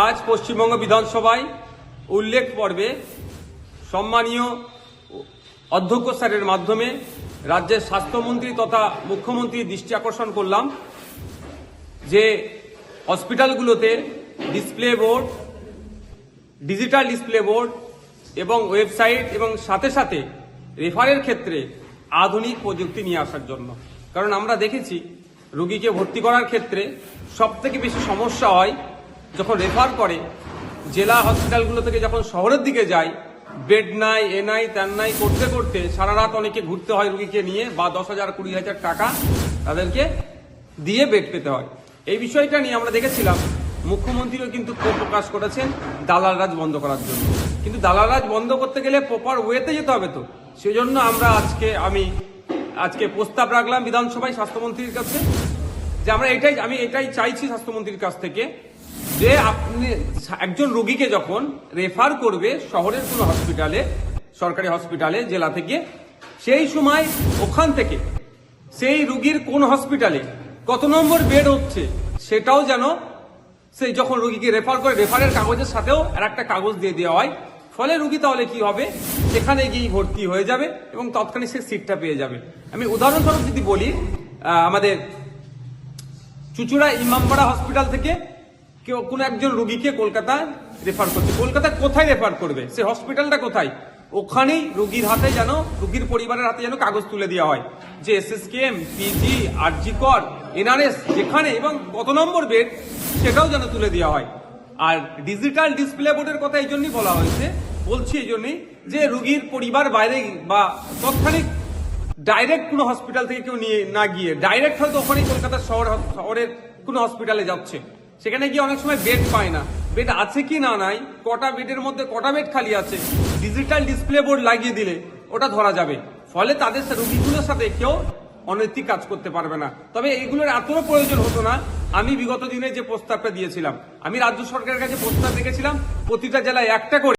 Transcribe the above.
আজ পশ্চিমবঙ্গ বিধানসভায় উল্লেখ পর্বে সম্মানীয় অধ্যক্ষ স্যারের মাধ্যমে রাজ্যের স্বাস্থ্যমন্ত্রী তথা মুখ্যমন্ত্রীর দৃষ্টি আকর্ষণ করলাম যে হসপিটালগুলোতে display board, digital display board এবং ওয়েবসাইট এবং সাথে সাথে রেফারের ক্ষেত্রে আধুনিক প্রযুক্তি নিয়ে আসার জন্য। কারণ আমরা দেখেছি রোগীকে ভর্তি করার ক্ষেত্রে সবথেকে বেশি সমস্যা হয় যখন রেফার করে জেলা হসপিটালগুলো থেকে যখন শহরের দিকে যায়, বেড নাই, এ নাই, ত্যান নাই করতে করতে সারা রাত অনেকে ঘুরতে হয় রোগীকে নিয়ে, বা 10,000 20,000 টাকা তাদেরকে দিয়ে বেড পেতে হয়। এই বিষয়টা নিয়ে আমরা দেখেছিলাম মুখ্যমন্ত্রীও কিন্তু ক্ষোভ প্রকাশ করেছেন দালাল রাজ বন্ধ করার জন্য। কিন্তু দালাল রাজ বন্ধ করতে গেলে প্রপার ওয়েতে যেতে হবে, তো সেই জন্য আমি আজকে প্রস্তাব রাখলাম বিধানসভায় স্বাস্থ্যমন্ত্রীর কাছে যে আমি এটাই চাইছি স্বাস্থ্যমন্ত্রীর কাছ থেকে যে আপনি একজন রোগীকে যখন রেফার করবে শহরের কোনো হসপিটালে, সরকারি হসপিটালে, জেলা থেকে, সেই সময় ওখান থেকে সেই রোগীর কোন হসপিটালে কত নম্বর বেড হচ্ছে সেটাও যেন সেই যখন রোগীকে রেফার করে রেফারের কাগজের সাথেও আর একটা কাগজ দিয়ে দেওয়া হয়। ফলে রোগী তাহলে কি হবে, সেখানে গিয়ে ভর্তি হয়ে যাবে এবং তৎক্ষণিক সে সিটটা পেয়ে যাবে। আমি উদাহরণস্বরূপ যদি বলি, আমাদের চুচুড়া ইমামবাড়া হসপিটাল থেকে কেউ কোনো একজন রোগীকে কলকাতায় রেফার করছে। কলকাতায় কোথায় রেফার করবে, সে হসপিটালটা কোথায়, ওখানেই রোগীর হাতে যেন, রোগীর পরিবারের হাতে যেন কাগজ তুলে দেওয়া হয় যে SSKM, পিজি, আরজি কর, NRS যেখানে এবং কত নম্বর বেড সেটাও যেন তুলে দেওয়া হয়। আর ডিজিটাল ডিসপ্লে বোর্ডের কথা এই জন্যই বলছি এই জন্যই যে রোগীর পরিবার বাইরে বা তৎক্ষণিক ডাইরেক্ট কোনো হসপিটাল থেকে কেউ নিয়ে না গিয়ে ডাইরেক্ট হয়তো ওখানেই কলকাতার শহরের কোনো হসপিটালে যাচ্ছে, সেখানে গিয়ে অনেক সময় বেড পায় না, বেড আছে কি না নাই, কটা বেডের মধ্যে কটা বেড খালি আছে, ডিজিটাল ডিসপ্লে বোর্ড লাগিয়ে দিলে ওটা ধরা যাবে। ফলে তাদের রোগীগুলোর সাথে কেউ অনৈতিক কাজ করতে পারবে না। তবে এইগুলোর এতও প্রয়োজন হতো না। আমি বিগত দিনে যে প্রস্তাবটা দিয়েছিলাম, আমি রাজ্য সরকারের কাছে প্রস্তাব রেখেছিলাম প্রতিটা জেলায় একটা করে